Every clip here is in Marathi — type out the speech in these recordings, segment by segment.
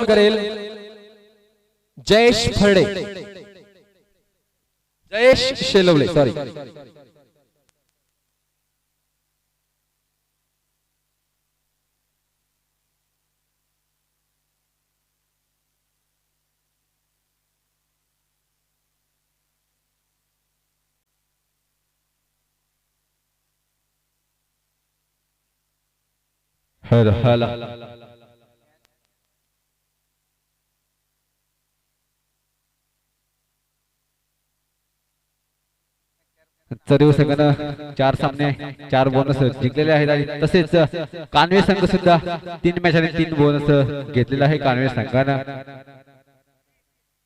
करेल Jayesh Pharde, Jayesh Shelwale sorry. Hello hello सर्व संघानं 4 सामने 4 बोनस जिंकलेले आहेत आणि तसेच कानवे संघ सुद्धा 3 मॅच आणि 3 बोनस घेतलेला आहे कानवे संघानं।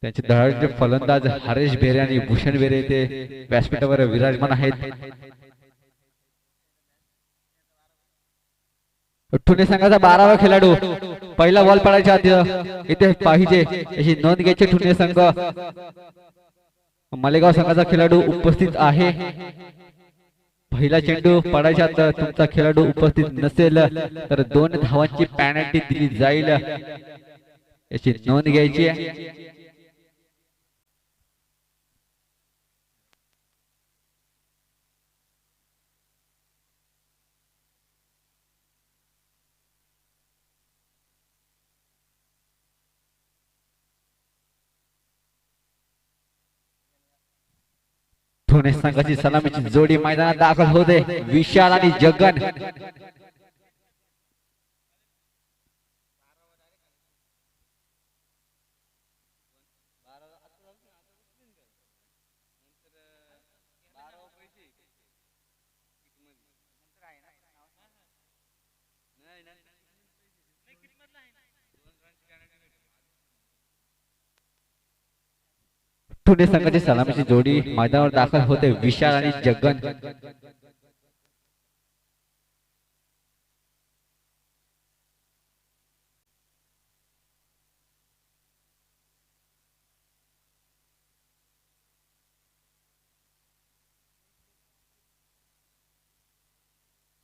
त्यांचे धडाडीचे फलंदाज हरेश बेरे आणि भूषण बेरे ते व्यासपीठावर विराजमान आहेत। ठुणे संघाचा 12वा खेळाडू पहिला बॉल पडायच्या आधी इथे पाहिजे याची नोंद घ्यायची। ठुणे संघ मालेगाव संघाचा खेळाडू उपस्थित आहे। पहिला चेंडू पडायच्या आत तुमचा खेळाडू उपस्थित नसेल तर 2 धावांची पेनल्टी दिली जाईल याची नोंद घ्यायची आहे। ठुणे संघाची सलामीची जोडी मैदानात दाखल होते विशाल आणि जगन। ठुणे संघाची सलामीची जोडी मैदानावर दाखल होते विशाल आणि जगन।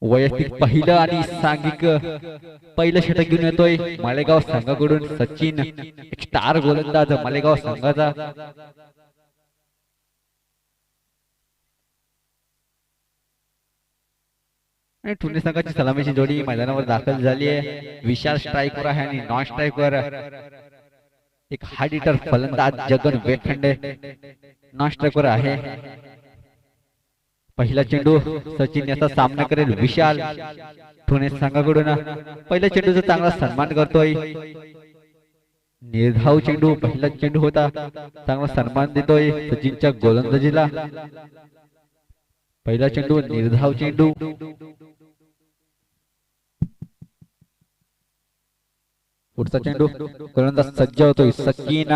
वैयक्तिक पहिलं आणि सांघिक पहिलं षटक घेऊन येतोय मालेगाव संघाकडून सचिन, एक स्टार गोलंदाज मालेगाव संघाचा। आणि ठुणे संघाची सलामीची जोडी मैदानावर दाखल झाली आहे। विशाल स्ट्राइकवर आहे आणि नॉन स्ट्राइकवर एक हार्ड हिटर फलंदाज जगन वेखंडे नॉन स्ट्राइकवर आहे। पहिला चेंडू सचिन याचा सामना करेल विशाल। ठुणे संघाकडून पहिल्या चेंडूचा चांगला सन्मान करतोय। निर्धाव चेंडू पहिला चेंडू होता, चांगला सन्मान देतोय सचिनच्या गोलंदाजीला। पहिला चेंडू निर्धाव चेंडू। पुढचा चेंडू गोलंदाज सज्ज होतोय सचिन।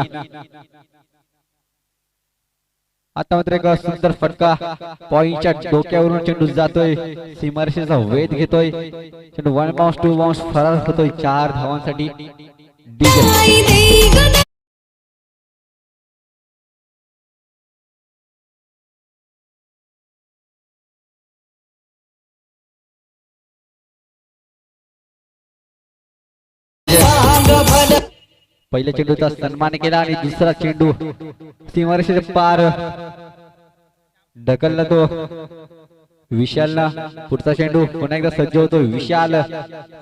आता मात्र एक सुंदर फटका पॉइंटच्या डोक्यावरून चेंडू जातोय, सीमारेषेचा वेध घेतोय। चेंडू 1 बाउंस 2 बाउंस फरार होतोय 4 धावांसाठी डीजे। पहिल्या चेंडूचा सन्मान केला आणि दुसरा चेंडू सीमारेषेच्या पार ढकलला तो विशालला। पुढचा चेंडू पुन्हा एकदा सज्ज होतो विशाल,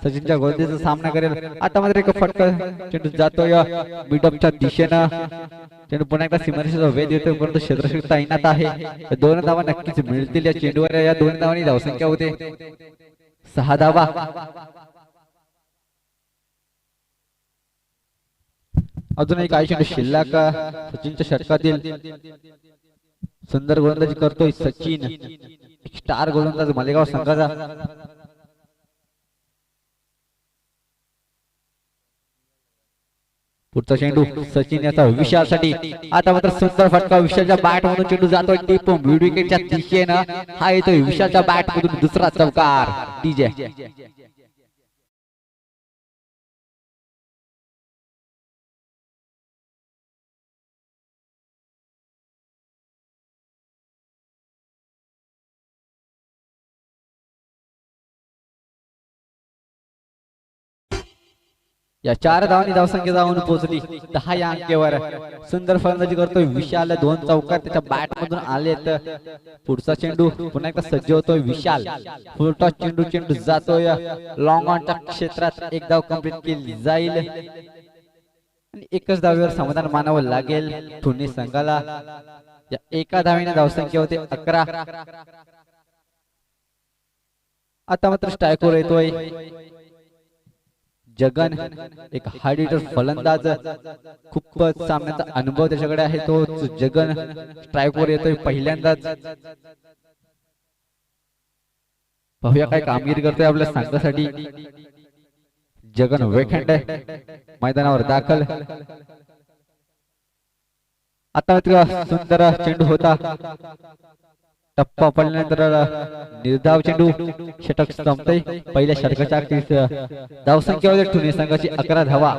सचिनच्या गोलंदाजीचा सामना करेल। आता मात्र एक फटका चेंडू जातोय मिड ऑफच्या दिशेनं। चेंडू पुन्हा एकदा सीमारेषेचा वेध येतोय परंतु क्षेत्ररक्षक तैनात आहे। 2 धावा नक्कीच मिळतील या चेंडूवर। या 2 धावांनी धावसंख्या होते 6 धावा। अजूनही काही चेंडू शिल्लक सचिनच्या षटकातील सुंदर गोलंदाजी करतोय सचिन, स्टार गोलंदाज मालेगाव संघाचा। पुढचा चेंडू सचिन याचा विशालसाठी। आता मात्र सुंदर फटका विशालच्या बॅट मधून चेंडू जातोय टीप मिड विकेटच्या दिशेनं। हा येतोय विशालच्या बॅट मधून दुसरा चौकार डीजे। या 4 धावांनी धावसंख्या जाऊन पोहोचली 10 या अंकेवर. सुंदर फलंदाजी करतोय विशाल. 2 चौकार त्याच्या बॅट मधून आलेत. पुढचा चेंडू पुन्हा एकदा सज्ज होतोय विशाल. फुल टॉस चेंडू चेंडू जातोय लॉंग ऑनच्या क्षेत्रात. एक धाव कंप्लीट केली जाईल आणि एकच धावेवर समाधान मानावं लागेल ठुणे संघाला. या एका धावेने धावसंख्या होते 11. आता मात्र स्ट्रायकवर येतोय जगन. एक हार्ड हिटर फलंदाज. खूपच सामन्याचा अनुभव त्याच्याकडे आहे. तो जगन स्ट्रायकवर येतोय पहिल्यांदाच. पाहूया काय कामगिरी करतोय आपल्या संघासाठी जगन. वेखंड मैदानावर दाखल. आता मात्र सुंदर चेंडू होता. टप्पा पडल्यानंतर निर्धाव चेंडू. षटक संपतय. पहिल्या षटकाच्या अखेरीस धावसंख्या होते ठुणे संघाची 11 धावा.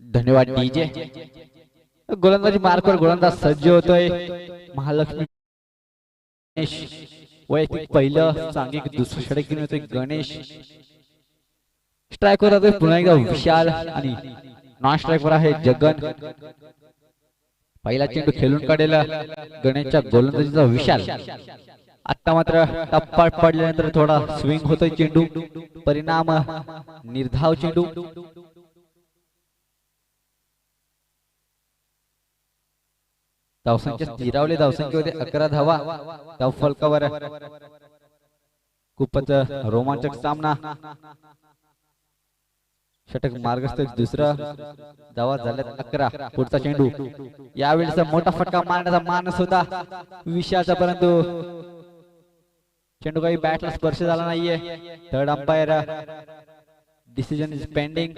धन्यवाद डीजे. गोलंदाजी मार्कवर गोलंदाज सज्ज होतोय महालक्ष्मी गणेश. वैयक्तिक पहिलं सांघिक दुसरं षटक घेऊन येतोय गणेश. स्ट्रायकवर होतोय पुन्हा एकदा विशाल आणि नॉन स्ट्रायकवर आहे जगन. पहिला चेंडू खेळून काढेला गणेशच्या गोलंदाजीचा विशाल. आता मात्र टप्पा पडल्यानंतर थोडा स्विंग होतोय चेंडू. परिणाम निर्धाव चेंडू. धावसंख्या स्थिरावली. धावसंख्या होते 11 धावा. धाव फलकावर. खूपच रोमांचक सामना. षटक मार्गस्थ दुसरा. धावा झाल्यात 11. पुढचा चेंडू. यावेळेचा मोठा फटका मारण्याचा मानस होता विशालचा, परंतु चेंडू काही बॅटला स्पर्श झाला नाहीये. Third umpire decision is pending.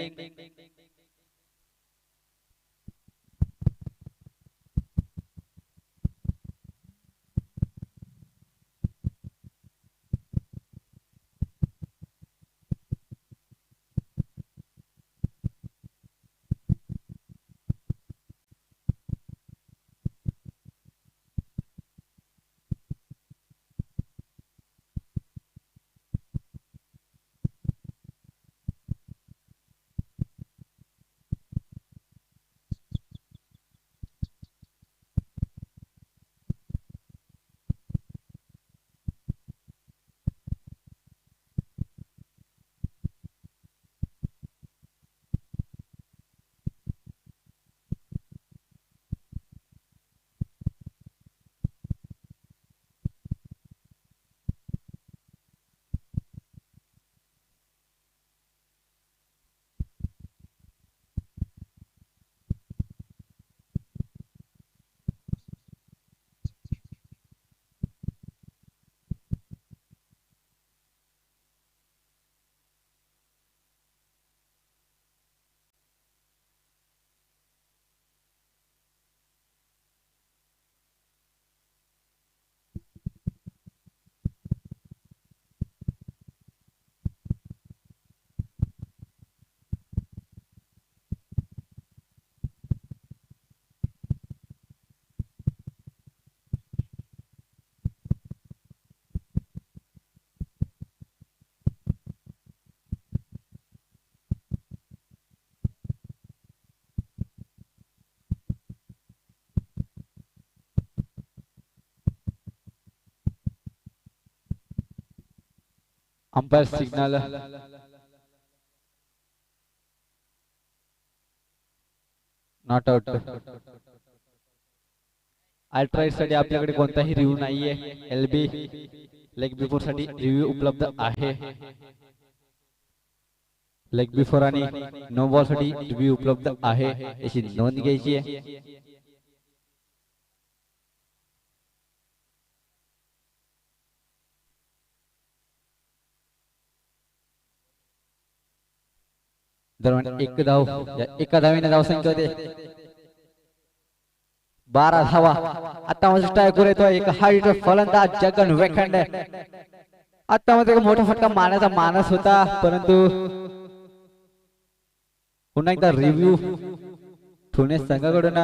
Umpire signal. Not out. Ultraedge साठी आपल्याकडे कोणताही रिव्ह्यू नाहीये. एलबी लेग बिफोर साठी रिव्ह्यू उपलब्ध आहे. लेग बिफोर आणि नो बॉल साठी रिव्ह्यू उपलब्ध आहे, याची नोंद घ्यायची आहे. दरम्यान एक धाव, या एका धावीने धावसंख्या होते 12 धावा. आता मध्ये स्ट्रायकर येतोय एक हाईट फलंदाज जगन वेखंडे. आता मध्ये एक मोठा फटका मारण्याचा मानस होता, परंतु पुन्हा एकदा रिव्ह्यू ठेवणे संघाकडून.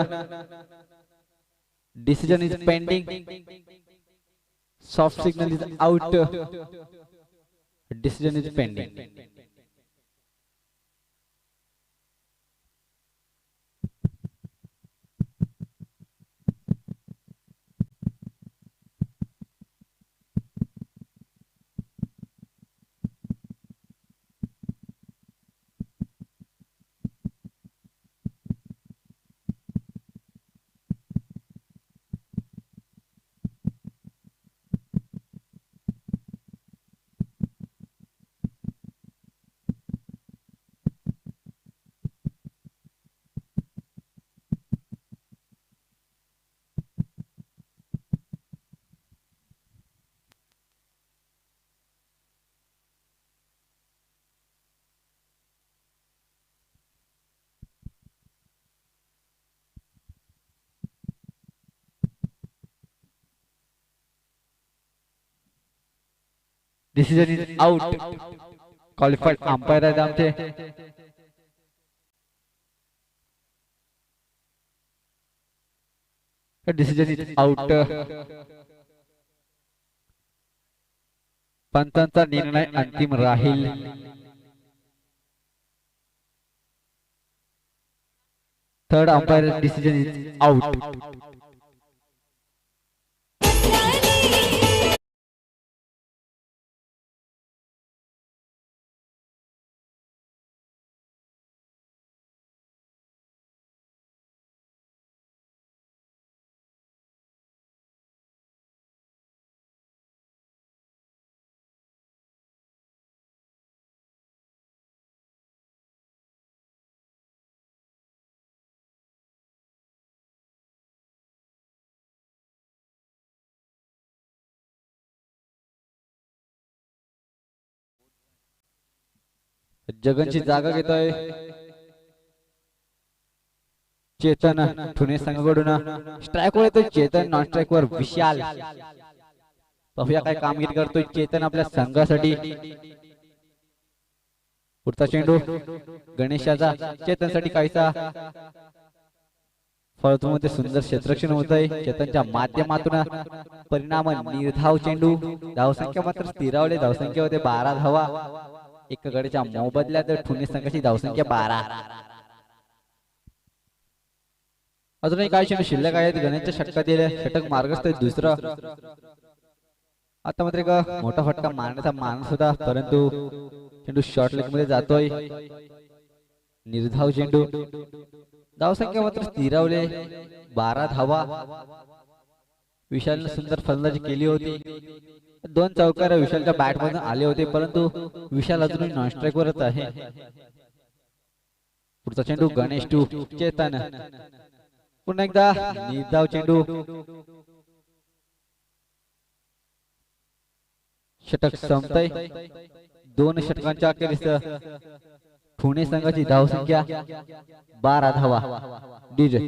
Decision is pending. Soft signal is out. Decision is pending. Decision is out. Qualified umpire आहेत आमचे. Decision is out. पंचांचा निर्णय अंतिम राहील. Third umpire decision is out. जगनची जागा घेतोय चेतन ठुणे संघाकडून. स्ट्राइक वर येतोय चेतन, नॉन स्ट्राइक वर विशाल. पाहूया काय कामगिरी करतोय चेतन आपल्या संघासाठी. पुढचा चेंडू गणेशाचा. चेतनसाठी काहीसा फळतूमध्ये सुंदर क्षेत्ररक्षण होत आहे चेतनच्या माध्यमातून. परिणाम निर्धाव चेंडू. धावसंख्या मात्र स्थिरावले. धावसंख्या होते 12 धावा. एका गडीच्या मोबदल्यात ठुणे संघाची धावसंख्या 12. अजूनही काही चेंडू शिल्लक आहेत. गणेशच्या षटका दिले. षटक मार्गस्थ दुसरा. आता मात्र एक मोठा फटका मारण्याचा मानस होता, परंतु चेंडू शॉर्ट लेग मध्ये जातोय. निर्धाव चेंडू. धावसंख्या मात्र स्थिरावले 12 धावा. विशालने सुंदर फलंदाजी केली होती. 2 चौकार विशालच्या बॅट मधून आले होते, परंतु विशाल अजूनही नॉन स्ट्राइक वरच आहे. पुढचा चेंडू गणेश टू चेतन. पुन्हा एकदा निर्धाव चेंडू. षटक संपतय. 2 षटकांच्या अखेरीस पुणे संघाची धावसंख्या 12 धावा. डीजे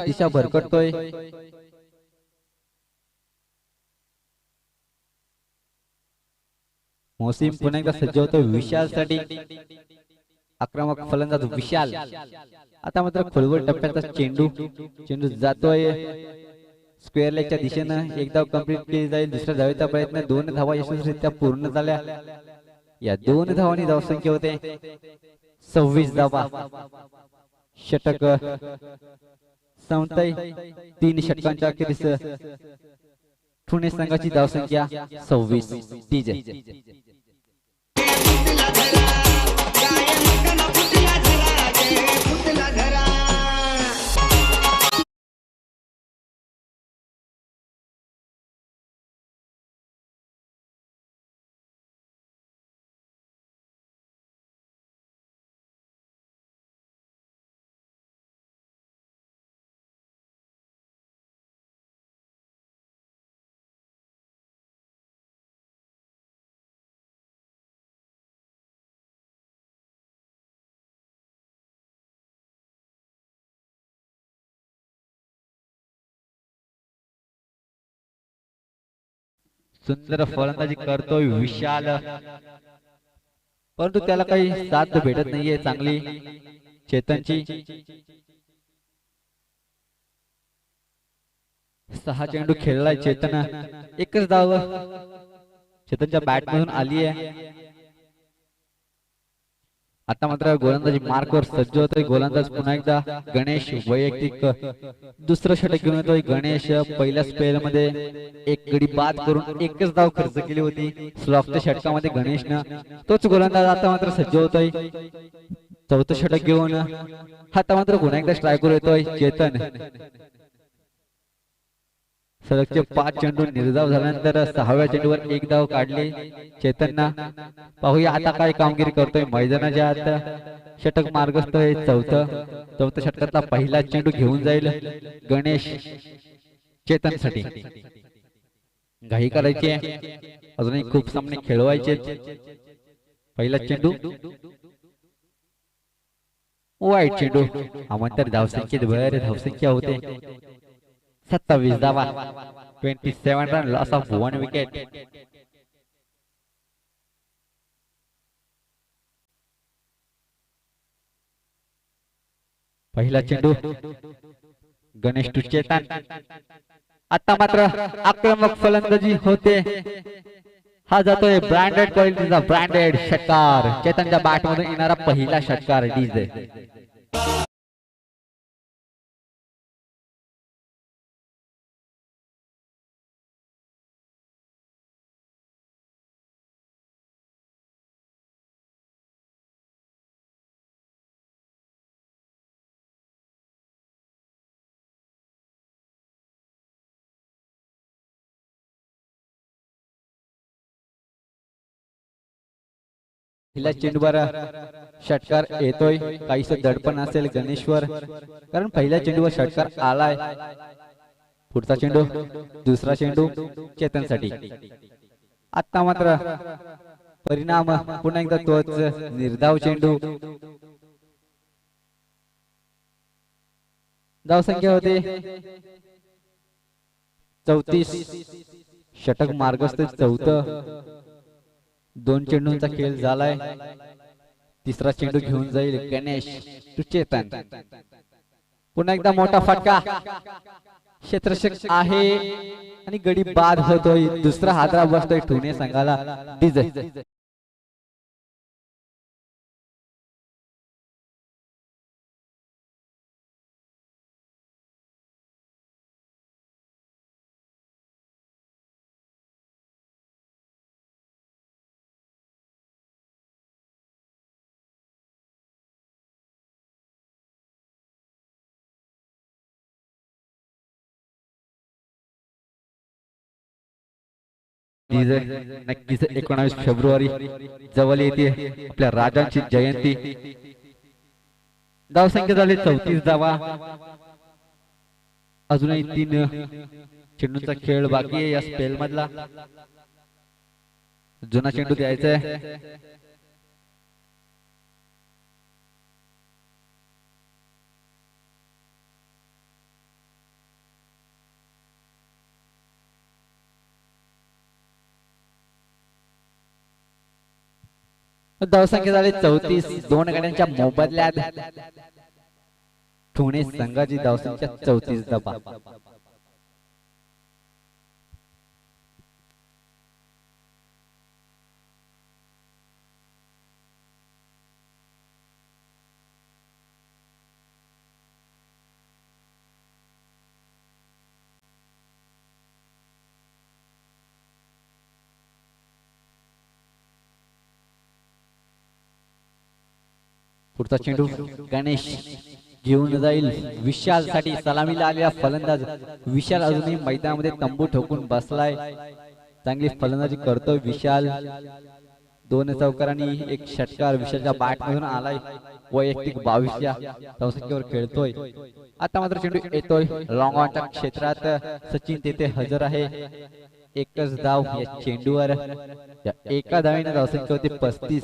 दिशा भरकटतोय. मोसीम पुन्हा एकदा सज्ज होतो विशाल साठी. आक्रमक फलंदाज विशाल. आता मात्र खोलवर टप्प्याचा चेंडू चेंडू जातोय स्क्वेअर लेगच्या दिशेनं. एक धाव कंप्लीट केली जाईल. दुसऱ्या धावेचा प्रयत्न. 2 धावा यशस्वीरित्या पूर्ण झाल्या. या 2 धावांनी धावसंख्या होते 26 धावा. षटक संपतंय. 3 षटकांच्या अखेरीस पुणे संघाची धावसंख्या 26. डीजे सुंदर फलंदाजी करतोय विशाल. परंतु त्याला काही साथ भेटत नाहीये चांगली चेतनची. 6 चेंडू खेळलाय चेतन. एकच धाव चेतनच्या बॅट मधून आली आहे. आता मात्र गोलंदाजी मार्कवर सज्ज होतोय गोलंदाज पुन्हा एकदा गणेश. वैयक्तिक दुसरं षटक घेऊन येतोय गणेश. पहिल्या स्पेल मध्ये एक गडी बाद करून एकच धाव खर्च केली होती स्लॉकच्या षटकामध्ये गणेशनं. तोच गोलंदाज आता मात्र सज्ज होतोय चौथं षटक घेऊन. आता मात्र पुन्हा एकदा स्ट्रायकर येतोय चेतन. सलगचे 5 चेंडू निर्धाव झाल्यानंतर 6व्या चेंडूवर एक धाव काढली चेतनना. पाहूया आता काय कामगिरी करतोय मैदानाच्या आत. षटक मार्गस्थ आहे चौथ्या षटकातला पहिला चेंडू घेऊन जाईल गणेश चेतनसाठी. घाई करायची अजूनही खूप सामने खेळवायचे. पहिला चेंडू वाईट चेंडू. आमंतर धावसंख्येत भर धावसंख्या होते 27 धावा. 27 रन. Loss of 1 wicket. पहिला चेंडू गणेश टू चेतन. आता मात्र आक्रमक फलंदाजी होते. हा जातोय ब्रँडेड क्वालिटीचा ब्रँडेड षटकार. चेतनच्या बॅट मधून येणारा पहिला षटकार. डीजे पहिला चेंडूवर षटकार येतोय. काहीस दडपण असेल गणेशवर कारण पहिल्या चेंडूवर षटकार आलाय. पुढचा चेंडू दुसरा चेंडू चेतनसाठी. आता मात्र परिणाम पुन्हा एकदा तोच निर्धाव चेंडू. धावसंख्या होते 34. षटक मार्गस्थ चौथं. 2 चेंडूंचा खेळ झालाय. तिसरा चेंडू घेऊन जाईल गणेश टू चेतन. पुन्हा एकदा मोठा फटका. क्षेत्ररक्षक आहे आणि गडी बाद होतोय. दुसरा हादरा बसतोय पुणे संघाला. डीजे नक्कीच 19 फेब्रुवारी जवळ येते आपल्या राजांची जयंती. धावसंख्या झाली 34 धावा. अजूनही 3 चेंडूंचा खेळ बाकी आहे या स्पेल मधला. जुना चेंडू द्यायचा आहे. धावसंख्या झाली 34. दोन गाड्यांच्या मोबदल्यात पुणे संघाची धावसंख्या 34 धावा. पुढचा चेंडू गणेश घेऊन जाईल विशाल साठी. सलामीला आलेला फलंदाज विशाल अजूनही मैदानामध्ये तंबू ठोकून बसलाय. चांगली फलंदाजी करतोय विशाल. 2 चौकारांनी एक षटकार विशालच्या बॅट मधून आलाय. वैयक्तिक 22 धावसंख्येवर खेळतोय. आता मात्र चेंडू येतोय लॉंग ऑनच्या क्षेत्रात. सचिन तेथे हजर आहे. एकच धाव या चेंडूवर. या एका धावेने धावसंख्या होती 35.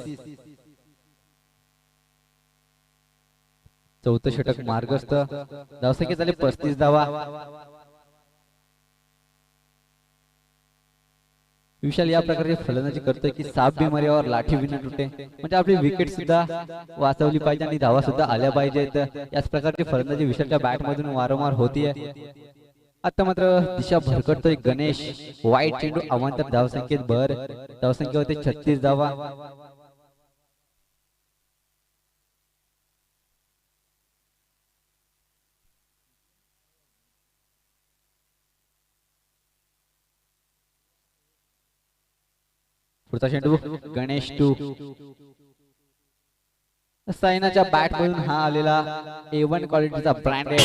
चौथं षटक मार्गस्थ. धावसंख्या झाली 35 धावा. विशाल या प्रकारे फलंदाजी करतोय की 7 बिमारीवर लाठी विना तुटे. म्हणजे आपली विकेट सुद्धा वाचवली पाहिजे आणि धावा सुद्धा आल्या पाहिजेत. याच प्रकारची फलंदाजी विशालच्या बॅट मधून वारंवार होतीये. आता मात्र दिशा भरकटतोय गणेश. वाईट चेंडू अवांतर धावसंख्येत भर. धावसंख्या होते 36 धावा. पुढचा चेंडू गणेश टू. सायनाच्या बॅट मधून हा आलेला A1 क्वालिटीचा ब्रँडेड.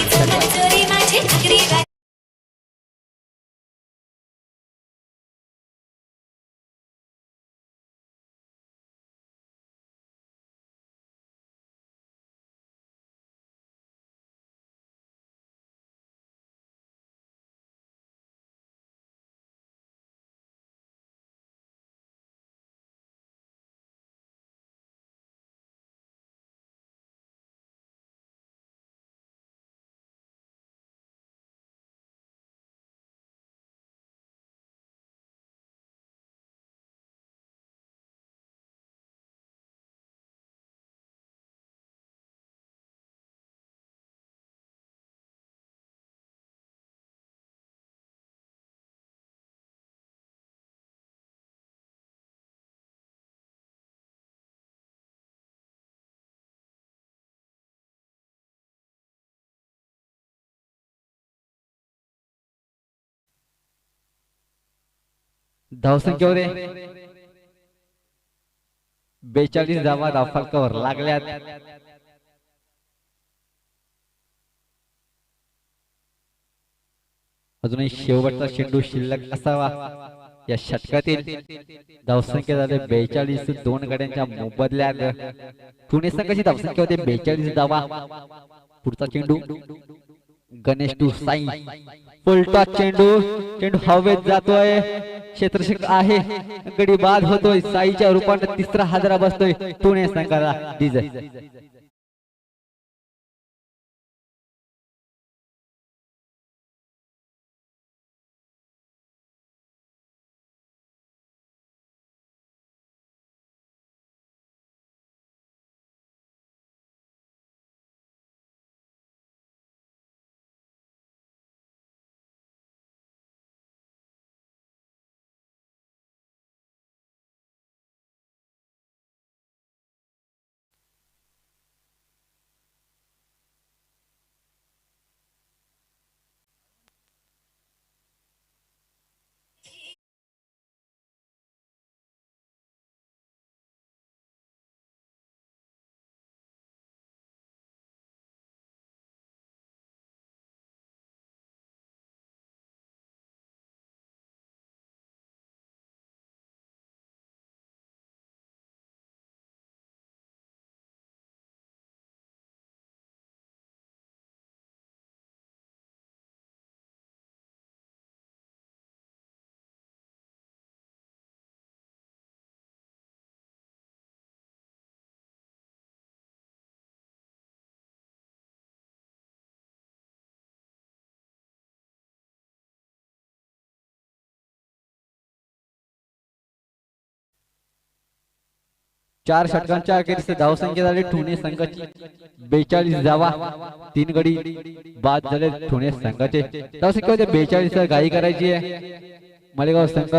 धावसंख्या होते 42 धावा धावफलकावर लागल्यात. अजूनही शेवटचा चेंडू शिल्लक असावा या षटकातील. धावसंख्या झाले 42. 2 गाड्यांच्या मोबदल्यात पुणे संघाची धावसंख्या होते 42 धावा. पुढचा चेंडू गणेश टू साई. उलटा चेंडू. चेंडू हवेत जातोय. क्षेत्ररक्षक आहे. गडी बाद होतोय. साईच्या रूपाने तिसरा हादरा बसतोय पुणे संघाला. डीजे 4 षटकांच्या अखेरीस धावसंख्या झाली ठोणे संघाची 42 धावा, 3 गडी बाद झाले ठोणे संघाचे। धावसंख्या होते 42, घाई करायची आहे मालेगाव संघ,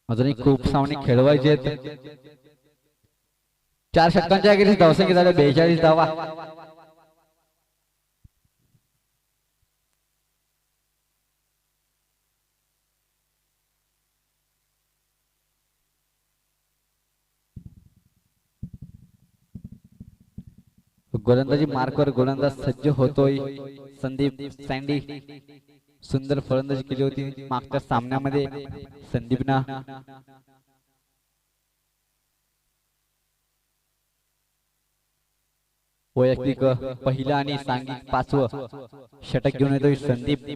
अजूनही खूप सामने खेळवायचे आहेत। 4 षटकांच्या अखेरीस धावसंख्या झाली 42 धावा। गोलंदाजी मार्कवर गोलंदाज सज्ज होतोय संदीप सँडी। सुंदर फलंदाजी केली होती मागच्या सामन्यामध्ये संदीपना। वैयक्तिक पहिला आणि सांघिक 5वं षटक घेऊन येतोय संदीप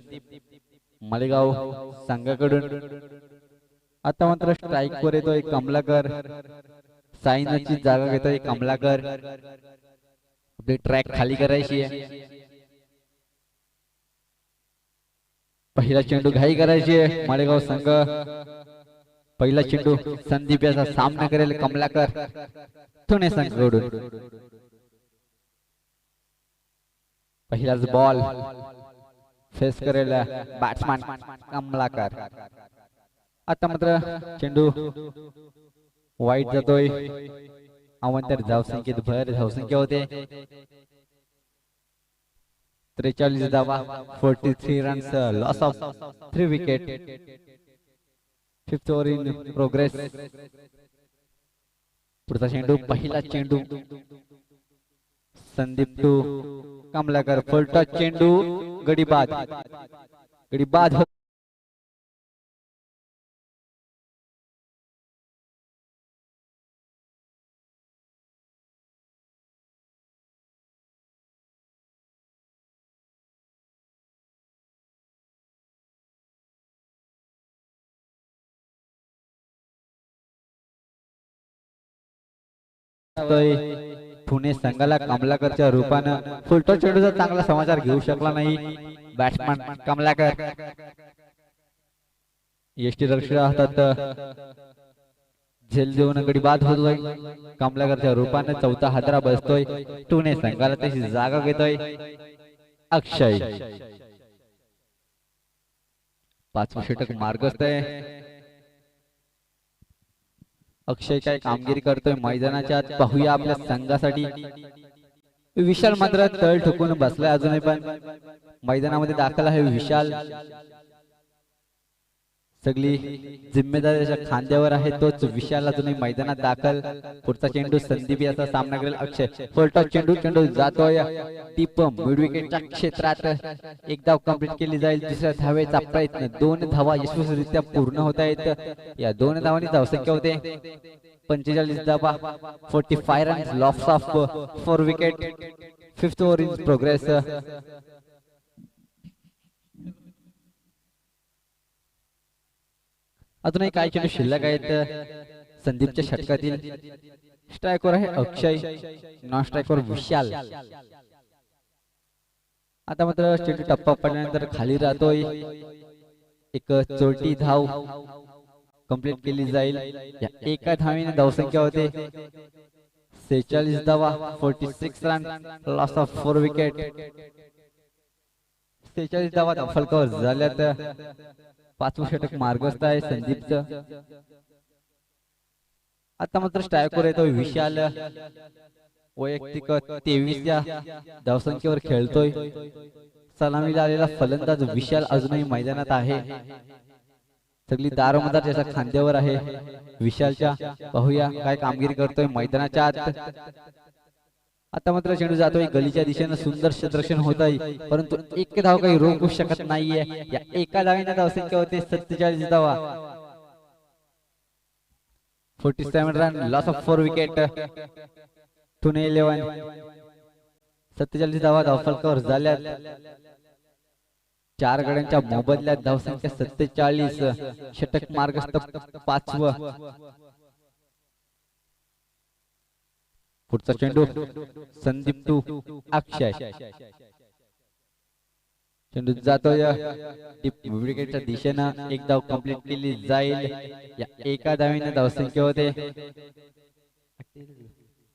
मालेगाव संघाकडून। आता मात्र स्ट्राइक वर येतोय कमलाकर, साईनाची जागा घेतोय कमलाकर। आपली ट्रॅक खाली करायची आहे, पहिला चेंडू घाई करायची आहे मालेगाव संघ। पहिला चेंडू संदीप याचा सामना करेल कमलाकर ठोणे संघाकडून। पहिलाच बॉल फेस करेल बॅट्समॅन कमलाकर। आता मात्र चेंडू वाईट जातोय, अवंतर धावसंख्येत भर धावसंख्या होते 43 धावा, 43 runs, loss of 3 wicket, 5th over in progress. पुढचा चेंडू पहिला चेंडू Sandeep to Kamalakar, full touch चेंडू गडी बाद, गडी बाद। पुणे संघाला कमलाकरच्या रूपानं फुलटॉस चेंडूचा चांगला समाचार घेऊ शकला नाही बॅट्समॅन कमलाकर। यष्टी रक्षक हातात झेल देऊन गडी बाद होतोय कमलाकरच्या रूपानं। चौथा हादरा बसतोय पुणे संघाला, त्याची जागा घेतोय अक्षय। 5वं षटक मार्गस्थ आहे, अक्षय काय कामगिरी करतोय मैदानाच्या आत पाहूया आपल्या संघासाठी। विशाल मात्र तळ ठोकून बसलाय, अजूनही पण मैदानामध्ये दाखल आहे विशाल। सगळी जिम्मेदारी त्याच्या खांद्यावर आहे, तोच विशाल अजूनही मैदानात दाखल। पुढचा चेंडू संदीप याचा सामना करेल अक्षय, फुलटॉस चेंडू, चेंडू जातोय टीप मिड विकेटच्या क्षेत्रात। एक धाव कंप्लीट केली जाईल, दुसऱ्या धावेचा प्रयत्न, 2 धावा यशस्वीरित्या पूर्ण होत आहेत। या 2 धावांनी धावसंख्या होते 45 धावा, 45 runs, loss of 4 wicket, 5th over in progress. अजूनही काही चेंडू शिल्लक आहेत संदीपच्या षटकातील। स्ट्राइकवर आहे अक्षय, नॉन स्ट्राइकवर विशाल। आता मात्र चेंडू टप्पा पडल्यानंतर खाली राहतोय, एक चोरटी धाव कंप्लीट केली जाईल। या एका धावेने धावसंख्या होते 46 धावा, 46 रन, लॉस ऑफ 4 विकेट, 46 धावा फलकावर झाल्यात। 5वं षटक मार्गस्थ आहे संदीपचं। आता मात्र स्ट्राइकवर येतोय विशाल, वैयक्तिक 23 या धावसंख्येवर खेळतोय। सलामीला आलेला फलंदाज विशाल अजूनही मैदानात आहे, सगळी दारोमदार त्याच्या खांद्यावर आहे विशालच्या। पाहूया काय कामगिरी करतोय मैदानाच्या आत। आता मात्र चेंडू जातोय गलीच्या दिशेने, सुंदर क्षेत्ररक्षण होत आहे, परंतु एक धाव काही रोखू शकत नाहीये। या एका धावेने धावसंख्या होते 47 धावा, 47 run, loss of 4 wicket, Pune 11। 47 धावा धावफलकावर झाल्या, 4 गड्यांच्या मोबदल्यात धावसंख्या 47। षटक मार्गस्थ 5वं। पुढचा चेंडू संदीप टू अक्षय, चेंडू जातोय डीप विकेटच्या दिशेनं, एक धाव कंप्लीट केली जाईल. या एका धावीने धावसंख्या होते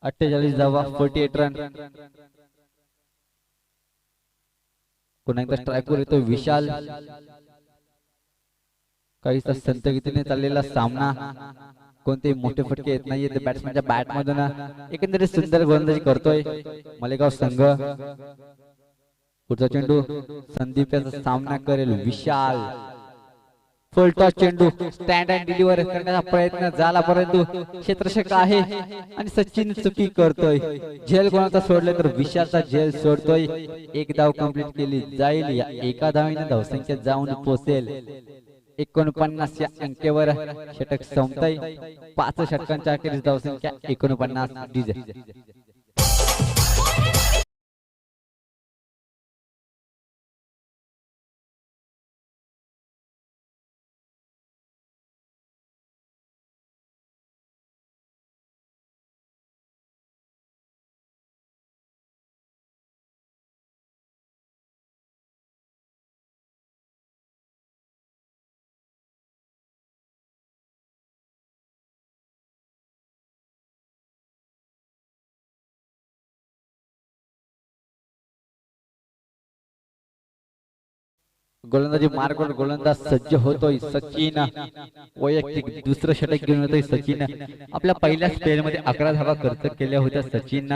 48 धावा, 48 रन. पुन्हा एकदा स्ट्राईकवर येतो विशाल. काहीसा संत गतीने चाललेला सामना, कोणते मोठे फटके येत नाहीये बॅट्समॅनच्या बॅट मधून. एकंदरीत सुंदर गोलंदाजी करतोय मालेगाव संघ. पुढचा चेंडू संदीप याचा सामना करेल विशाल. फुलटॉस चेंडू स्टँड अँड डिलिव्हर करण्याचा प्रयत्न झाला, परंतु क्षेत्ररक्षक आहे आणि सचिन चुकी करतोय. झेल कोणाचा सोडले तर विशालचा झेल सोडतोय. एक धाव कंप्लीट केली जाईल. या एका धावीने धावसंख्या जाऊन पोहोचेल 49 या अंकेवर. षटक संपतय. 5 षटकांच्या अखेरीस धावसंख्या 49 डीजे. गोलंदाजी मार्गवर गोलंदाज सज्ज होतोय सचिन. वैयक्तिक दुसरं षटक घेऊन येतोय सचिन. आपल्या पहिल्या स्पेल मध्ये 11 धावा खर्च केल्या होत्या सचिन.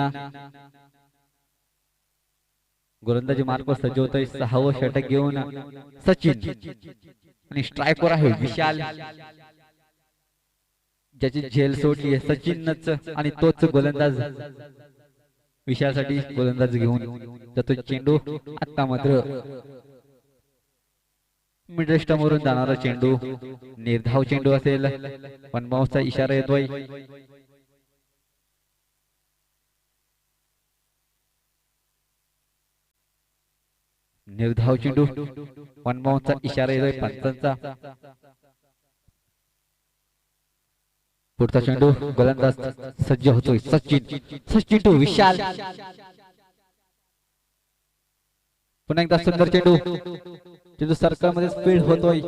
गोलंदाजी मार्गवर सज्ज होतोय 6वं षटक घेऊन सचिन. आणि स्ट्राईकवर आहे विशाल, ज्याची झेल सोडली आहे सचिनच, आणि तोच गोलंदाज विशालसाठी गोलंदाज घेऊन जातोय चेंडू. आता मात्र मिडल स्टंप वरून जाणारा चेंडू निर्धाव चेंडू असेल, पण बाउन्सचा इशारा येतोय. निर्धाव चेंडू, पण बाउन्सचा इशारा येतोय पंचांचा. पुढचा चेंडू गोलंदाज सज्ज होतोय सचिन. सचिन टू विशाल. पुन्हा एकदा सुंदर चेंडू. चेंडू सर्कल मध्ये स्पीड होतोय.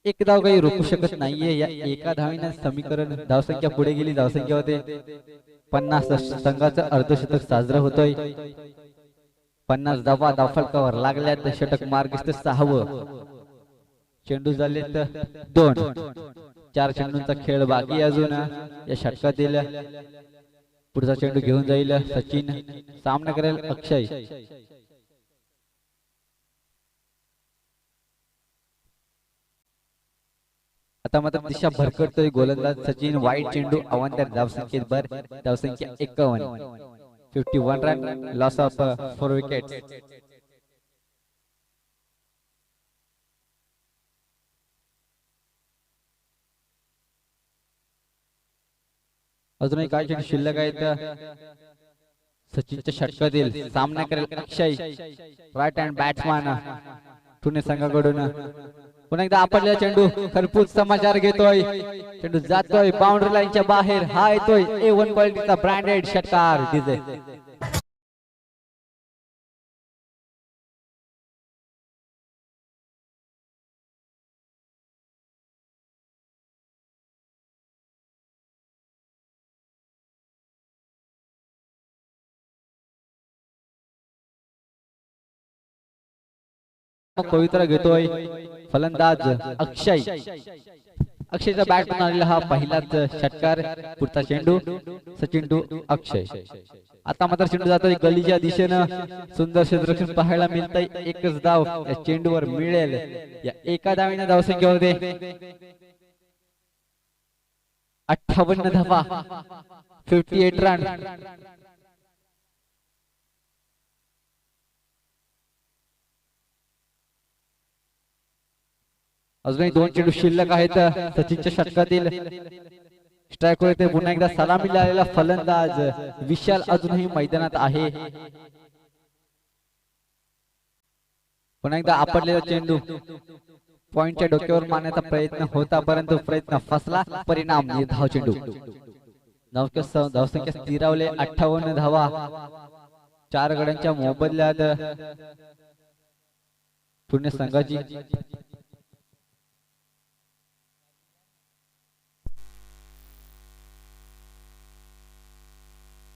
एक धाव काही रोखू शकत नाहीये. या एका धावीने समीकरण धावसंख्या पुढे गेली. धावसंख्या होते 50. संघाचं अर्धशतक साजरं होतोय. 50 धावा धावफलकावर लागल्यात. षटक मार्गिस्त 6वं. चेंडू झाले तर 2. 4 चेंडूंचा खेळ बाकी अजून या षटकातील. पुढचा चेंडू घेऊन जाईल सचिन. सामना करेल अक्षय. आता मात्र दिशा भरकटतोय गोलंदाज सचिन. वाईट चेंडू अवांतर धावसंख्येत भर. धावसंख्या 51. 51 रन. Loss of 4 wickets. अजूनही काय चेंडू शिल्लक आहेत सचिनच्या षटकातील. सामना करेल अक्षय, राईट हँड बॅट्समॅन पुणे संघाकडून. पुन्हा एकदा आपल्याला चेंडू खरपूस समाचार घेतोय. चेंडू जातोय बाउंड्री लाईनच्या बाहेर. हा येतोय A1 क्वालिटीचा ब्रँडेड षटकार डीजे. पवित्रा घेतोय फलंदाज अक्षय. अक्षयचा बॅट मधून आलेला हा पहिलाच षटकार. पुढचा चेंडू सचिन टू अक्षय. आता मात्र चेंडू जातोय गलीच्या दिशेनं. सुंदर क्षेत्ररक्षण पाहायला मिळतंय. एकच धाव या चेंडूवर मिळेल. या एका धावीने धावसंख्या होते 58 धावा, 58 रन. अजूनही 2 चेंडू शिल्लक आहेत सचिनच्या षटकातील. स्ट्राईक होते पुन्हा एकदा सलामीला आलेला फलंदाज विशाल अजूनही मैदानात आहे. पुन्हा एकदा आपटलेला चेंडू पॉइंटच्या डोक्यावर मारण्याचा प्रयत्न होता, परंतु प्रयत्न फसला. परिणाम निर्धाव चेंडू. धावसंख्या स्थिरावले 58 धावा. 4 गड्यांच्या मोबदल्यात पुणे संघाची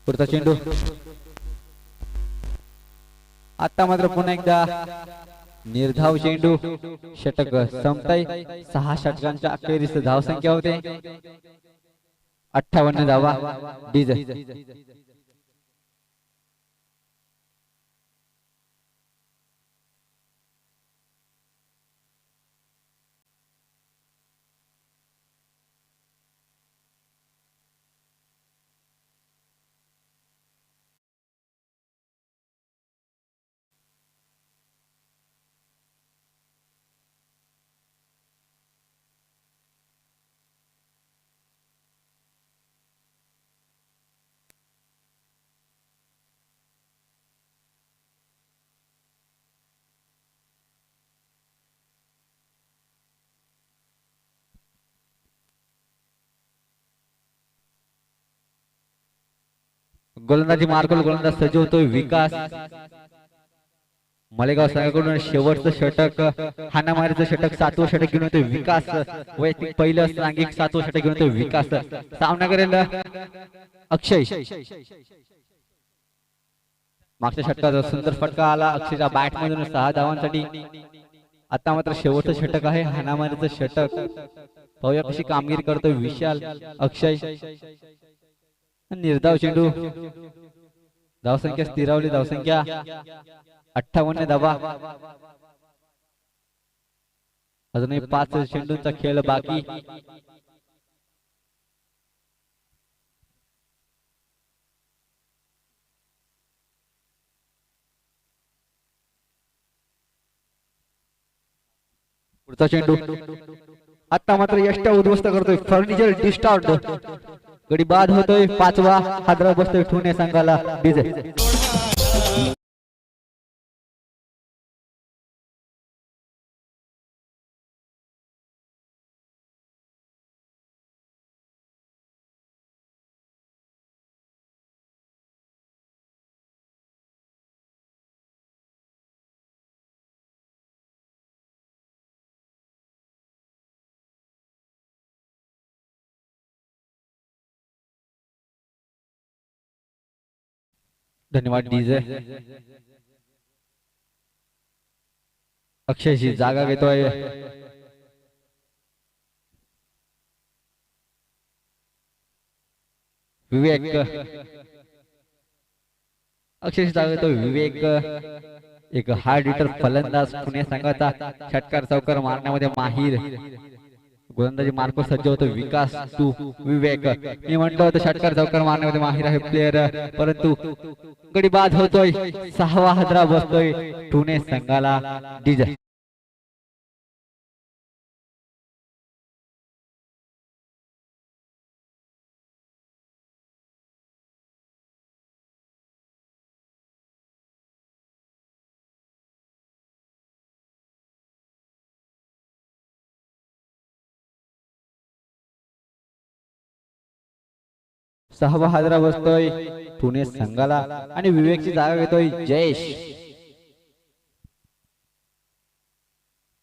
पुढचा चेंडू आता मात्र पुन्हा एकदा निर्धाव चेंडू षटक संपताय 6 षटकांच्या अखेरीस धावसंख्या होते 58 धावा डीजे गोलंदाजी मार्गोल गोलंदाज सज्ज होतोय विकास मलेगाव संघाकडून शेवटचं षटक हाणामारीचं षटक 7वं षटक घेऊन येतोय विकास वैयक्तिक पहिलं सांघिक 7वं षटक घेऊन येतोय विकास सामना करेल अक्षय मागच्या षटकाचा सुंदर फटका आला अक्षयच्या बॅट मधून 6 धावांसाठी आता मात्र शेवटचं षटक आहे हाणामारीचं षटक पाहूया कशी कामगिरी करतोय विशाल अक्षय निर्धाव चेंडू धावसंख्या स्थिरावली धावसंख्या 58 धावा अजूनही 5 चेंडूंचा खेळ बाकी पुढचा चेंडू आता मात्र यष्टा उद्ध्वस्त करतोय फर्निचर डिस्टार्ट गडी बाद होतोय 5वा हादरा बसतोय ठुणे संघाला डीजे धन्यवाद डीजे अक्षयची जागा घेतोय विवेक अक्षयची जागा घेतोय विवेक एक हार्ड हिटर फलंदाज पुणे संघाचा षटकार चौकार मारण्यामध्ये माहीर गोलंदाजी मार्को सज्ज होतो विकास तू विवेक मी म्हणतो होतो षटकार चौकार मारण्यामध्ये माहीर आहे प्लेयर परंतु गडी बाद होतोय 6वा हादरा बसतोय पुणे संघाला डीजे सहावा हादरा बसतोय पुणे संघाला आणि विवेकची जागा घेतोय जयेश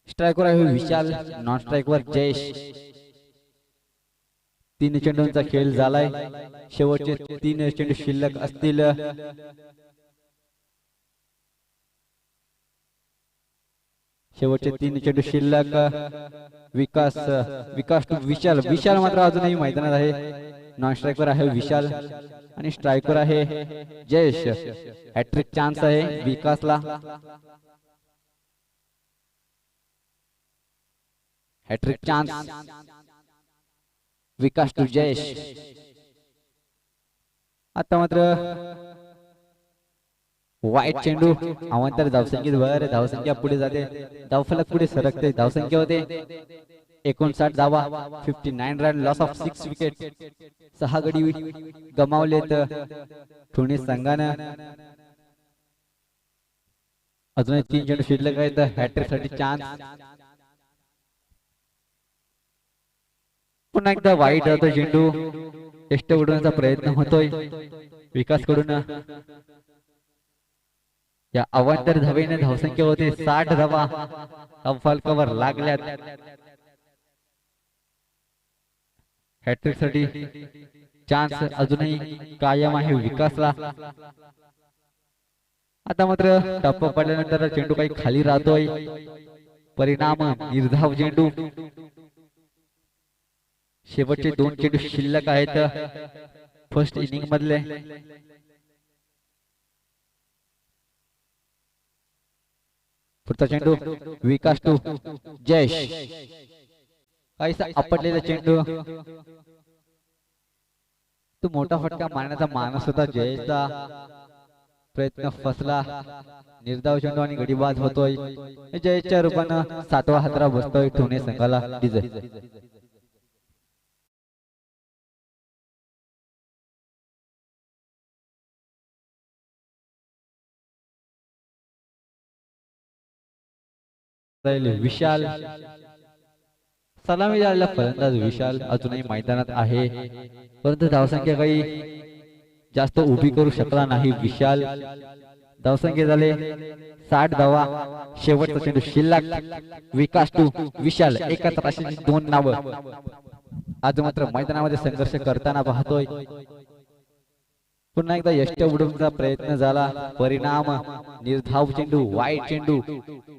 स्ट्रायकर आहे विशाल नॉन स्ट्रायकवर जयेश 3 चेंडूंचा खेळ झालाय शेवटचे 3 चेंडू शिल्लक असतील शेवटचे 3 चेंडू शिल्लक विकास टू विशाल विशाल मात्र अजूनही मैदानात आहे नॉन स्ट्रायकर आहे विशाल आणि स्ट्रायकर आहे जयेश हॅट्रिक चान्स आहे विकासला hat trick chance Vikas to Jayesh आता मात्र वाईट चेंडू अवांतर धावसंख्येत वर धावसंख्या पुढे जाते धावफलक पुढे सरकते धावसंख्या होते 59 धावा 59 रन लॉस ऑफ 6 विकेट 6 गडी गमावलेत पुणे संघानं अजूनही 3 चेंडू शिल्लक आहेत हॅट्रिक साठी चान्स पुन्हा एकदा वाईट होतो चेंडू टेस्ट उडवण्याचा प्रयत्न होतोय विकास कडून या अवांतर धावेने धावसंख्या होते 60 धावा फलकावर लागल्यात. हॅट्रिक साठी चान्स अजूनही कायम आहे विकासला. आता मात्र टप्पा पडल्यानंतर चेंडू काही खाली राहतोय. परिणाम निर्धाव चेंडू. शेवटचे 2 चेंडू शिल्लक आहेत फर्स्ट इनिंग मधले. पुढचा चेंडू विकास टू जयेश. काहीसा आपटलेला चेंडू. तो मोठा फटका मारण्याचा मानस होता जयेशचा. प्रयत्न फसला. निर्धाव चेंडू आणि गडीबाज होतोय. जयेशच्या रूपानं 7वा हातरा बसतोय ठोणे संघाला. डिझेल विशाल. सलामी झालेला फलंदाज विशाल अजूनही मैदानात आहे, परंतु धावसंख्या काही जास्त उभी करू शकला नाही विशाल. धावसंख्या झाले 60 धावा. शेवटचा चेंडू शिल्लक. विकास टू विशाल. एकत्र अशी 2 नावं आज मात्र मैदानामध्ये संघर्ष करताना पाहतोय. पुन्हा एकदा यष्ट उडवण्याचा प्रयत्न झाला. परिणाम निर्धाव चेंडू. वाईट चेंडू.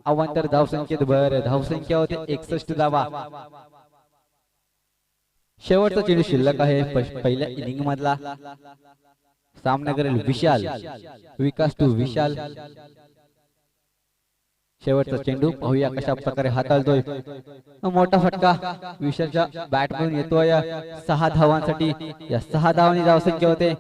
अवांतर धावसंख्येत भर. धावसंख्या होते 61 धावा. शेवटचा चेंडू शिल्लक आहे पहिल्या इनिंग मधला. सामना करेल विशाल. विकास टू विशाल. शेवटचा चेंडू पाहूया कशा प्रकारे हाताळतोय. मोठा फटका विशालच्या बॅट मधून येतोय 6 धावांसाठी. या 6 धावांनी धावसंख्या होते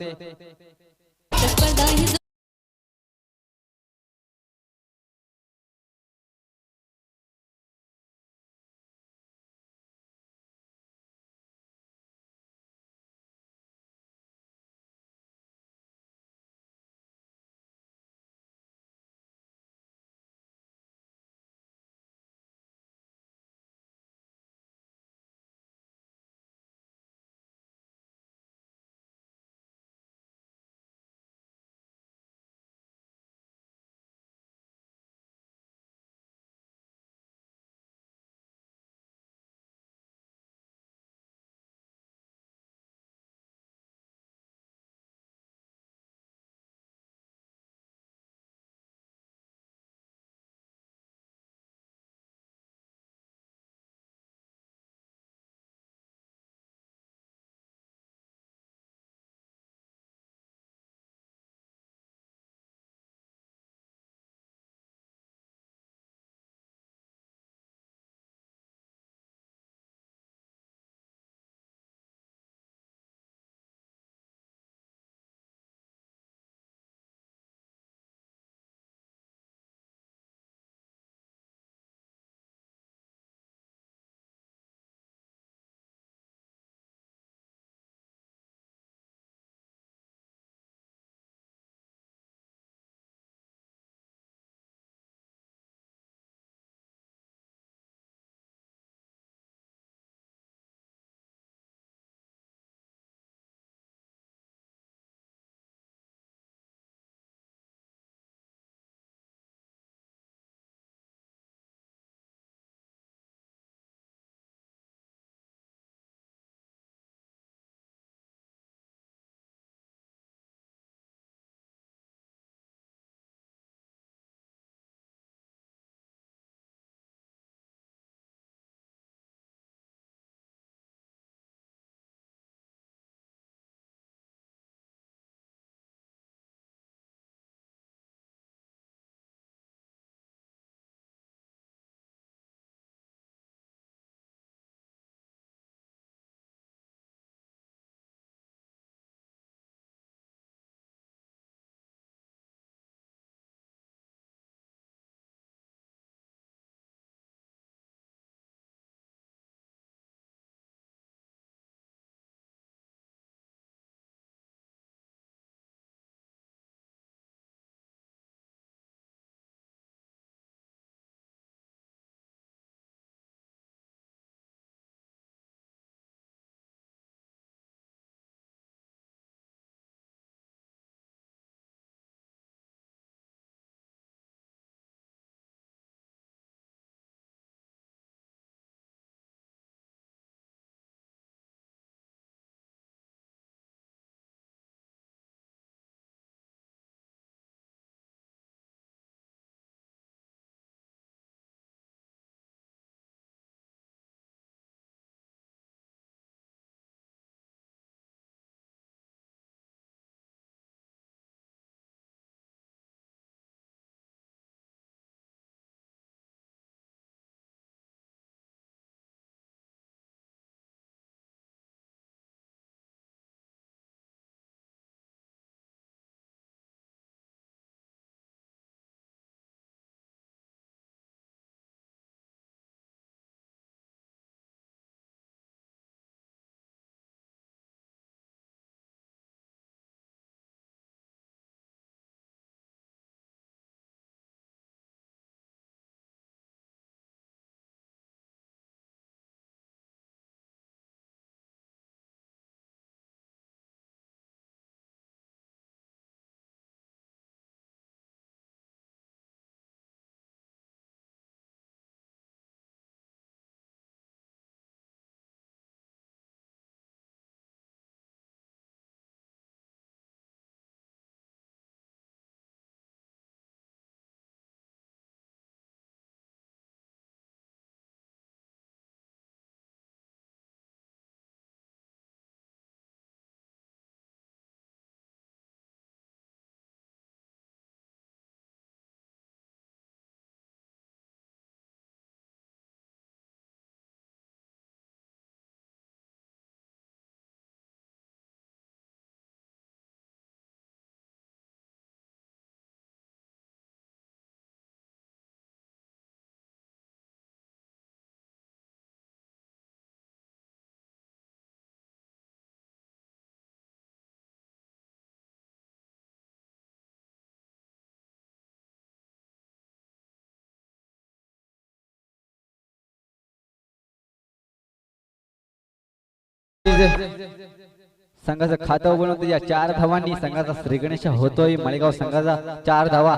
संघाचं खातं बनवतो या 4 धावांनी संघाचा श्रीगणेश होतोय माळेगाव संघाचा 4 धावा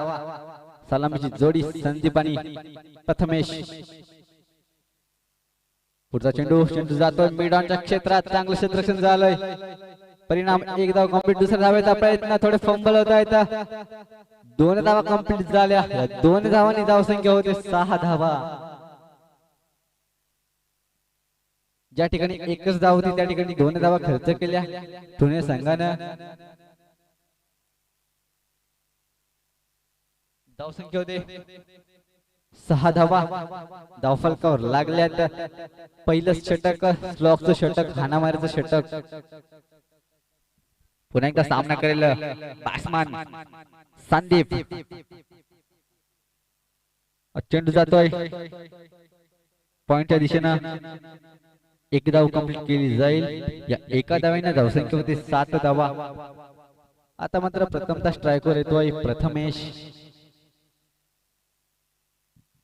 सलामीची जोडी संदीप आणि प्रथमेश पुढचा चेंडू जातोय मिडॉनच्या क्षेत्रात चांगलं क्षेत्ररक्षण झालंय परिणाम एक धाव कंप्लीट दुसऱ्या धावेचा प्रयत्न थोडे फंबल होत आहेत 2 धावा कंप्लीट झाल्या या 2 धावांनी धावसंख्या होते 6 धावा ज्या ठिकाणी एकच धाव होती त्या ठिकाणी 2 धावा खर्च केल्या पुणे संघानं धावसंख्या होते 6 धावा धावफलकावर लागल्यात पहिलं षटक स्लॉकचं षटक हाणामारीचं षटक पुन्हा एकदा सामना करेल बॅट्समन संदीप चेंडू जातोय पॉइंटच्या दिशेनं एक धाव कंप्लीट केली जाईल या एका धावेने धावसंख्या होती 7 धावा आता मात्र प्रथमतः स्ट्रायकवर येतोय प्रथमेश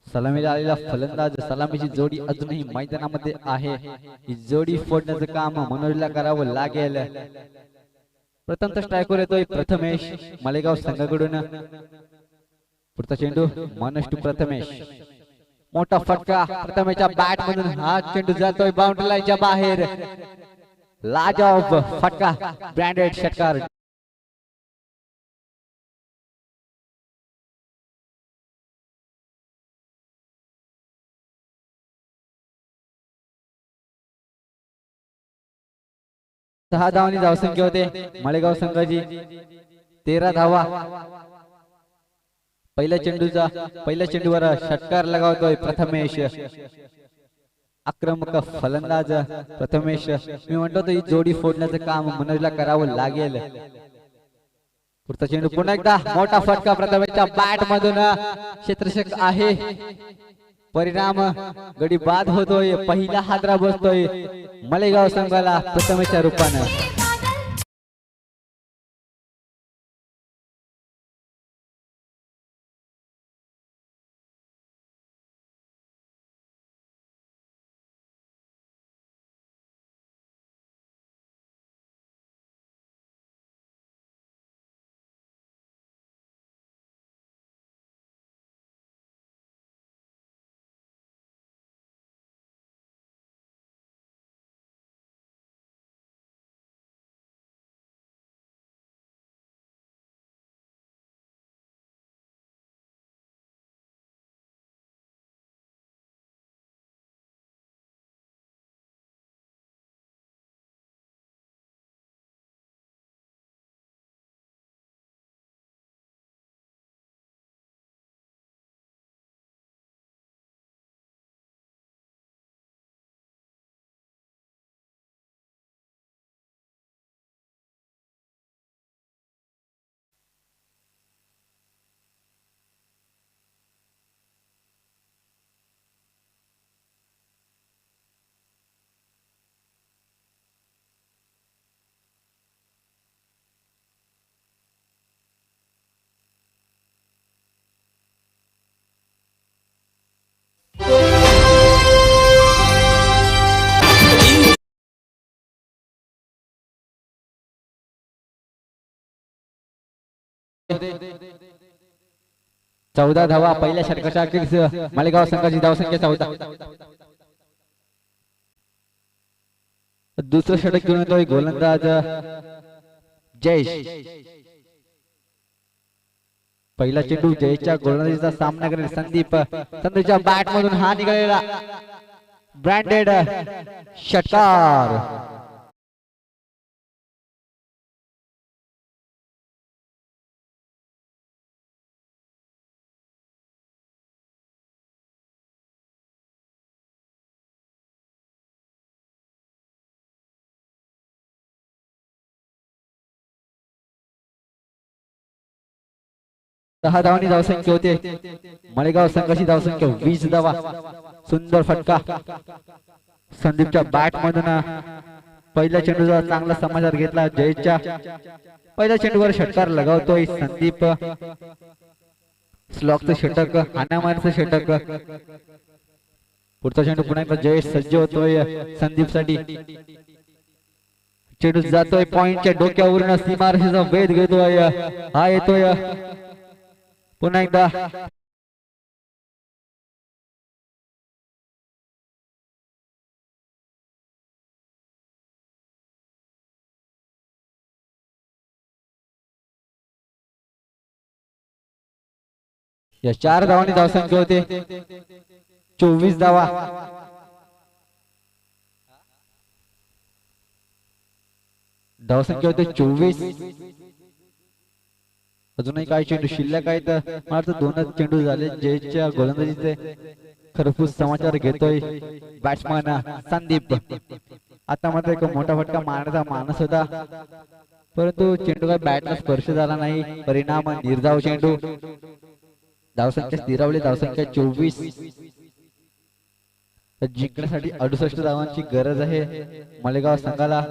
सलामीला आलेला फलंदाज सलामीची जोडी अजूनही मैदानामध्ये आहे ही जोडी फोडण्याचं काम मनोजला करावं लागेल प्रथमतः स्ट्रायकवर येतोय प्रथमेश मालेगाव संघाकडून पुढचा चेंडू मनोज टू प्रथमेश मोठा फटका प्रथमेशच्या बॅट मधून हा चेंडू जातोय बाउंड्री लाईनच्या बाहेर लाजवाब फटका ब्रँडेड षटकार सहा धावांनी धावसंख्या होते माळेगाव संघाची 13 धावा पहिल्या चेंडूवर षटकार लगावतोय प्रथमेश आक्रमक फलंदाज प्रथमेश मी म्हणतो ही जोडी फोडण्याचं काम मनोजला करावं लागेल पुढचा चेंडू पुन्हा एकदा मोठा फटका प्रथमेशच्या बॅट मधून क्षेत्ररक्षक आहे परिणाम गडी बाद होतोय पहिला हादरा बसतोय मालेगाव संघाला प्रथमेशच्या रूपानं चौदा धावा पहिल्या षटकाच्या अखेरीस मालेगाव संघाची धावसंख्या 14 दुसरं षटक घेऊन येतोय गोलंदाज जयेश पहिला चेंडू जयेशच्या गोलंदाजीचा सामना करेल संदीपच्या बॅट मधून हा निघालेला ब्रँडेड षटकार 10 धावांनी धावसंख्या होते मालेगाव संघाची धावसंख्या 20 धावा सुंदर फटका संदीपच्या बॅट मधून पहिल्या चेंडूचा चांगला समाचार घेतला जयेशच्या पहिल्या चेंडूवर षटकार लगावतोय संदीप स्लॉकचं षटक हाणामारीचं षटक पुढचा चेंडू पुन्हा एकदा जयेश सज्ज होतोय संदीप साठी चेंडू जातोय पॉइंटच्या डोक्यावरून सीमारेषेचा वेध घेतोय हा येतोय पुन्हा एकदा या 4 धावांनी धावसंख्या होते 24 धावा धावसंख्या होते 24 अजूनही काही चेंडू शिल्लक आहेत मला वाटतं 2च चेंडू झाले जयच्या गोलंदाजीचे खरपूस समाचार घेतोय बॅट्समन संदीप आता मात्र एक मोठा फटका मारण्याचा मानस होता परंतु चेंडू काय बॅटला स्पर्श झाला नाही परिणाम निर्धाव चेंडू धावसंख्या स्थिरावली धावसंख्या 24 जिंकण्यासाठी 68 धावांची गरज आहे मालेगाव संघाला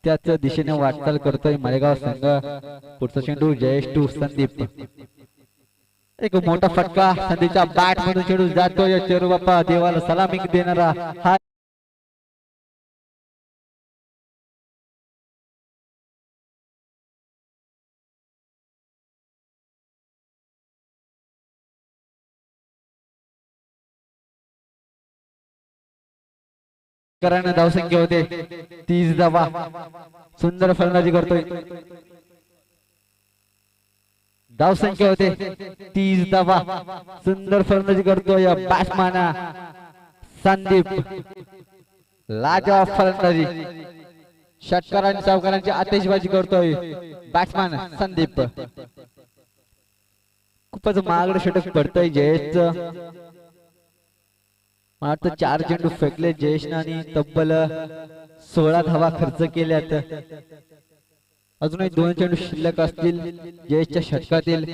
त्याच दिशेने वाटचाल करतोय मालेगाव संघ पुढचा चेंडू जयेश टू संदीप एक मोठा फटका संदीपच्या बॅट मधून चेंडू जातोय चेरू बाप्पा देवाला सलामी देणारा हा कराने धावसंख्या होते 30 धावा सुंदर फलंदाजी करतोय धावसंख्या होते 30 धावा सुंदर फलंदाजी करतोय बॅट्समन संदीप लाजवाब फलंदाजी षटकारांनी चौकारांची आतिषबाजी करतोय बॅट्समन संदीप खूपच महागडं षटक पडतंय जयेशचं मला वाटतं 4 चेंडू फेकले जयेशने आणि तब्बल 16 धावा खर्च केल्यात अजूनही 2 चेंडू शिल्लक असतील जयेशच्या षटकातील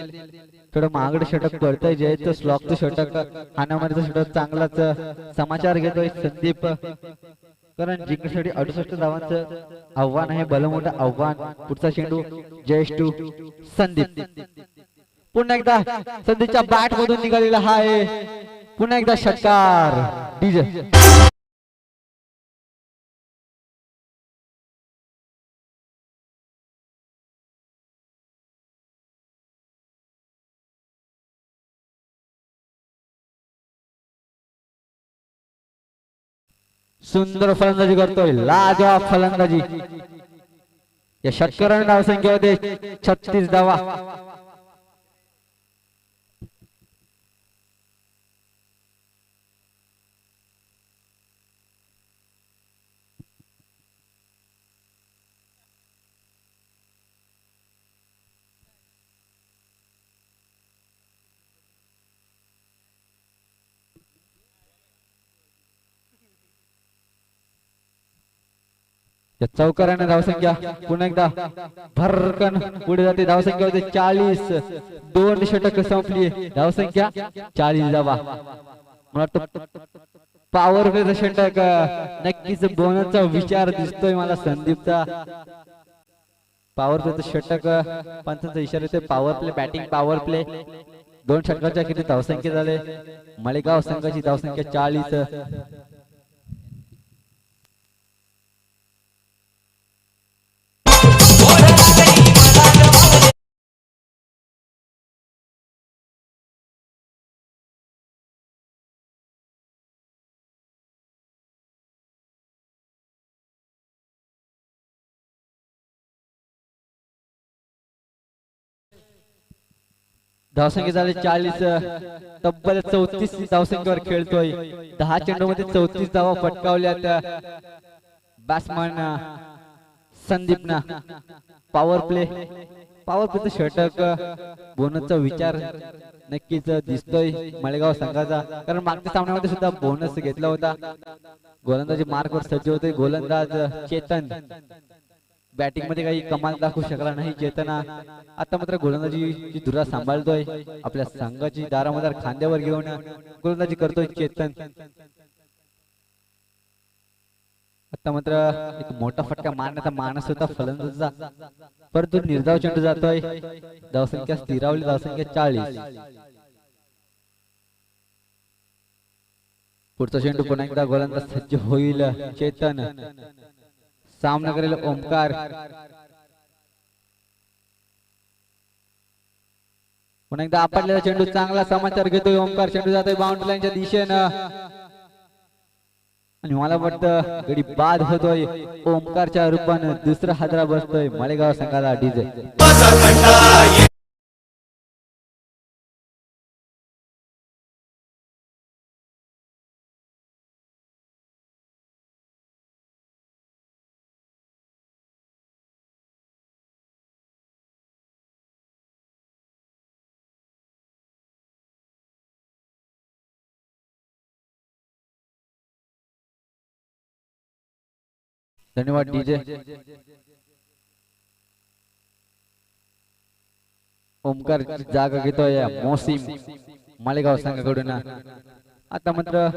थोडं महागडं षटक पडतंय जयेशचं स्लॉकचं षटक हाणामारीचं षटक चांगलाच समाचार घेतोय संदीप कारण जिंकण्यासाठी 68 धावांचं आव्हान आहे भलमोठं आव्हान पुढचा चेंडू जयेश टू संदीप पुन्हा एकदा संदीपच्या बॅट मधून निघालेला हा आहे पुन्हा एकदा षटकार डीजे सुंदर फलंदाजी करतोय लाजवाब फलंदाजी या षटकाराने धावसंख्या होते 36 धावा चौकाराने धावसंख्या पुन्हा एकदा भरकन पुढे जाते धावसंख्या होते 40 2 षटक संपली धावसंख्या 40 धावा मला पॉवर प्लेचं षटक नक्कीच बोनसचा विचार दिसतोय मला संदीपचा पॉवर प्लेचं षटक पंचांचा इशारा येतोय power play batting power play 2 षटकाच्या किती धावसंख्या झाले मालेगाव संघाची धावसंख्या 40 धावसंख्या झाले 40 तब्बल 34 धावसंख्येवर खेळतोय 10 चेंडू मध्ये 34 धावा फटकावल्यात बॅट्समन संदीपना पॉवर प्लेचं षटक बोनसचा विचार नक्कीच दिसतोय मालेगाव संघाचा कारण मागच्या सामन्यामध्ये सुद्धा बोनस घेतला होता गोलंदाजी मार्कवर सज्ज होते गोलंदाज चेतन बॅटिंग मध्ये काही कमाल दाखवू शकला नाही चेतना आता मात्र गोलंदाजी धुरा सांभाळतोय आपल्या संघाची दारामदार खांद्यावर घेऊन गोलंदाजी करतोय चेतन आता मात्र एक मोठा फटका मारण्याचा मानस होता फलंदाजाचा परंतु निर्धाव चेंडू जातोय धावसंख्या स्थिरावली धावसंख्या 40 पुढचा चेंडू पुन्हा एकदा गोलंदाज सज्ज होईल चेतन सामना करेल ओमकार. पुन्हा एकदा आपटलेला चेंडू, चांगला समाचार घेतोय ओमकार. चेंडू जातोय बाउंड्री लाईनच्या दिशेनं आणि मला वाटतं गडी बाद होतोय. ओमकारच्या रूपानं दुसरा हादरा बसतोय मालेगाव संघाला. डीजे धन्यवाद. डीजे ओमकार जागा घेतोय मोसीम मालेगाव संघाकडून. आता मात्र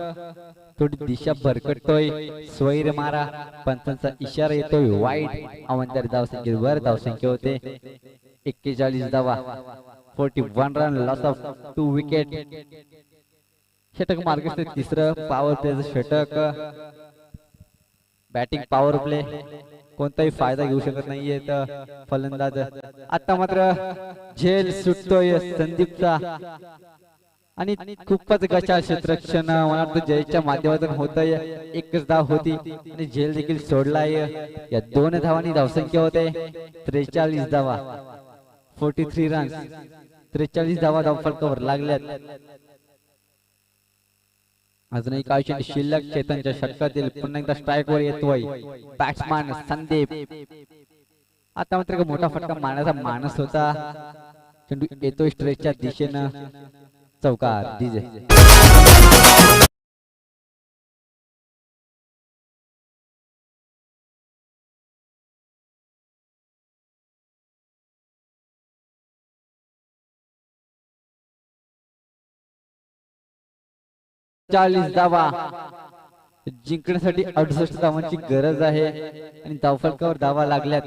थोडी दिशा भरकटतोय. स्वैर मारा, पंचांचा इशारा येतोय वाईट. अवंतर धावसंख्येवर धावसंख्या होते 41 धावा. 41 रन, लॉस ऑफ 2 विकेट. षटक मार्गस्थ तिसरं पॉवर प्लेचं षटक. बॅटिंग पॉवर प्ले कोणताही फायदा घेऊ शकत नाहीये फलंदाज. आता मात्र झेल सुटतोय संदीपचा आणि खूपच गचाळ क्षेत्ररक्षण मला वाटतं जयच्या माध्यमातून होतंय. एकच धाव होती आणि झेल देखील सोडलाय. या 2 धावांनी धावसंख्या होते 43 धावा. 43 रन, 43 धावा धावफलकावर लागल्यात. अजूनही काही चेंडू शिल्लक. चेतनच्या षटकातील पुन्हा एकदा स्ट्राईक वर येतोय बॅट्समॅन संदीप. आता मात्र मोठा फटका मारण्याचा मानस होता. चेंडू येतोय स्ट्रेचच्या दिशेनं. चौकार. डीजे 40 धावा जिंकण्यासाठी 68 धावांची गरज आहे आणि धावफलकावर धावा लागल्यात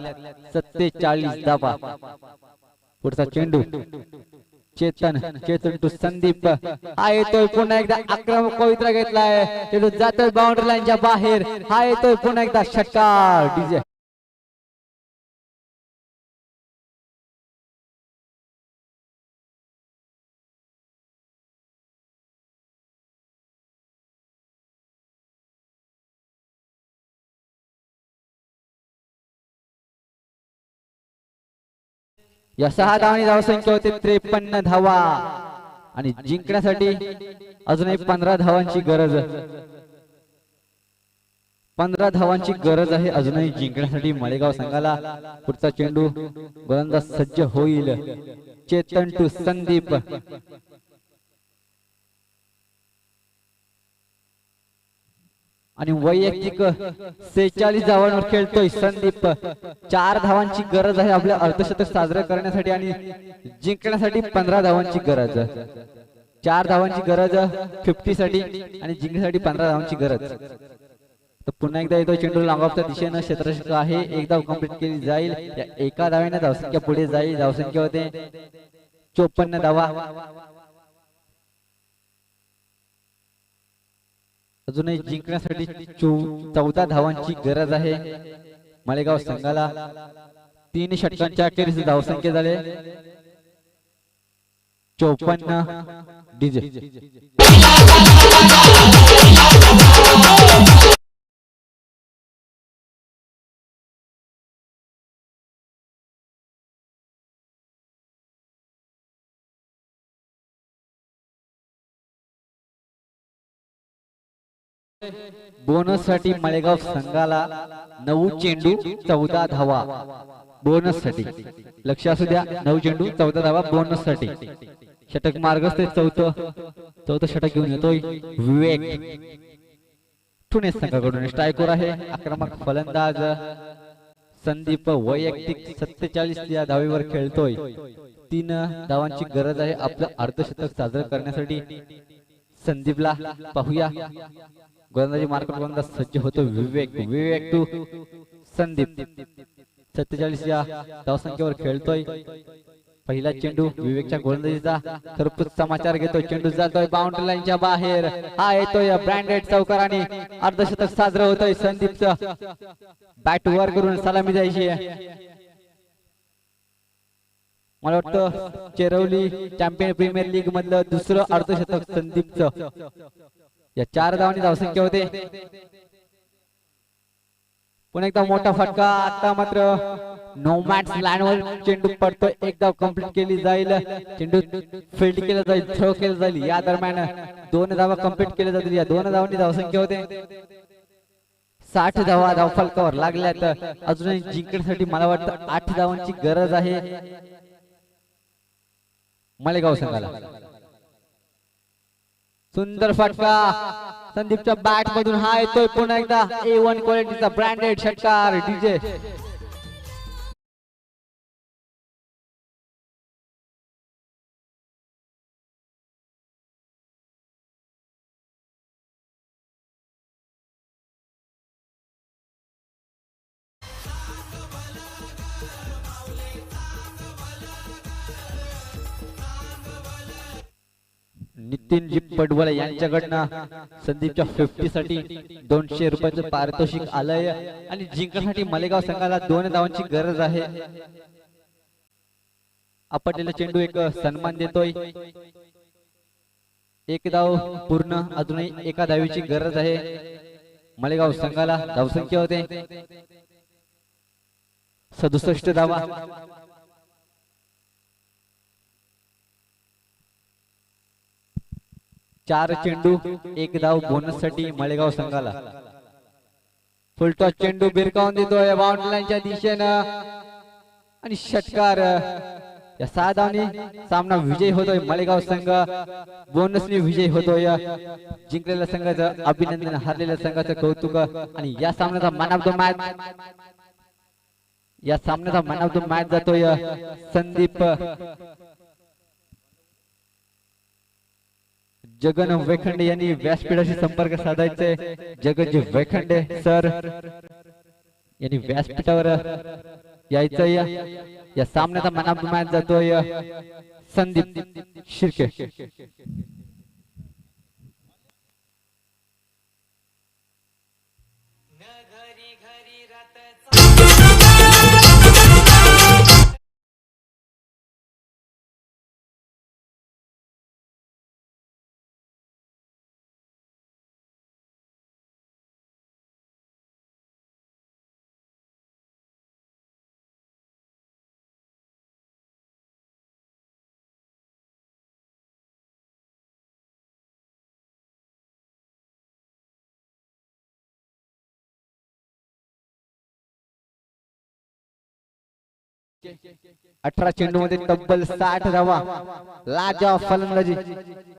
47 धावा. पुढचा चेंडू चेतन टू संदीप. हा येतोय पुन्हा एकदा आक्रमक पवित्रा घेतलाय. चेंडू जातोय बाउंड्री लाईनच्या बाहेर. हा येतोय पुन्हा एकदा षटकार. डीजे 6 धावांनी धावसंख्या होते 53 धावा आणि जिंकण्यासाठी अजूनही 15 धावांची गरज. 15 धावांची गरज आहे अजूनही जिंकण्यासाठी मालेगाव संघाला. पुढचा चेंडू गोलंदाज सज्ज होईल. चेतन टू संदीप. आणि वैयक्तिक 46 धावांवर खेळतोय संदीप. 4 धावांची गरज आहे आपल्या अर्धशतक साजरं करण्यासाठी आणि जिंकण्यासाठी 15 धावांची गरज. 4 धावांची गरज 50 साठी आणि जिंकण्यासाठी 15 धावांची गरज. तर पुन्हा एकदा येतो चेंडू लॉंगऑफच्या दिशेनं. क्षेत्ररक्षक आहे. एक धाव कंप्लीट केली जाईल. या एका धावेने धावसंख्या पुढे जाईल. धावसंख्या होते 54 धावा. अजूनही जिंकण्यासाठी 14 धावांची गरज आहे मालेगाव संघाला. 3 षटकांच्या अखेरीस धावसंख्या झाले 54. डीजे बोनस साठी मालेगाव संघाला 9 चेंडू 14 धावा. बोनस साठी लक्ष असू द्या. 9 चेंडू 14 धावा बोनस साठी. षटक मार्गस्थ चौथं षटक घेऊन येतोय विवेक. ठुणे संघाकडून स्ट्राईकवर आहे आक्रमक फलंदाज संदीप. वैयक्तिक 47 या धावेवर खेळतोय. 3 धावांची गरज आहे आपलं अर्धशतक साजरं करण्यासाठी संदीपला. पाहूया गोलंदाजी मार्कट गोलंदाज सज्ज होतो विवेक टू संदीप. 47 या धावसंख्येवर खेळतोय. पहिला चेंडू विवेकच्या गोलंदाजीचा खरपूस समाचार घेतोय. चेंडू जातोय बाउंड्री लाईनच्या बाहेर. हा येतोय ब्रँडेड चौकार आणि अर्धशतक साजरं होतोय. संदीपचं बॅट वर करून सलामी द्यायची आहे. मला वाटतं चेरवली चॅम्पियन प्रीमियर लीग मधलं दुसरं अर्धशतक संदीपचं. या 4 धावांनी धावसंख्या होते. पुन्हा एकदा मोठा फटका. आता मात्र नो मॅच लाईनवर चेंडू पडतोय. एक धाव कंप्लीट केली जाईल. चेंडू फील्ड केला जाईल, थ्रो केला जाईल. या दरम्यान 2 धावा कंप्लीट केल्या जातील. या 2 धावांनी धावसंख्या होते 60 धावा धावफलकावर लागल्यात. अजूनही जिंकण्यासाठी मला वाटतं 8 धावांची गरज आहे मालेगाव संघाला. सुंदर फटका संदीपच्या बॅट मधून. हा येतोय पुन्हा एकदा A1 क्वालिटीचा ब्रँडेड षटकार डीजे. नितीनजी पडवळे यांच्याकडनं संदीपच्या 50 साठी 200 रुपयाचं पारितोषिक आलंय आणि जिंकण्यासाठी मालेगाव संघाला 2 धावांची गरज आहे. आपटलेला चेंडू एक सन्मान देतोय. 1 धाव पूर्ण. अजूनही 1 धावीची गरज आहे मालेगाव संघाला. धावसंख्या होते 67 धावा. 4 चेंडू 1 धाव बोनस साठी मालेगाव संघाला. फुलटॉस चेंडू भिरकावून देतोय बाउंड्री लाईनच्या दिशेनं आणि षटकार. या 6 धावांनी सामना विजयी होतोय मालेगाव संघ. बोनसने विजयी होतोय. जिंकलेल्या संघाचं अभिनंदन, हरलेल्या संघाचं कौतुक. आणि या सामन्याचा मॅन ऑफ द मॅच जातोय संदीप. जगन वेखंडे यांनी व्यासपीठाशी संपर्क साधायचे. जगनजी वेखंडे सर यांनी व्यासपीठावर यायचं. या सामन्याचा मॅन ऑफ द मॅच जातोय संदीप शिर्के. अठरा चेंडू मध्ये तब्बल 60 धावा. लाजवाब फलंदाजी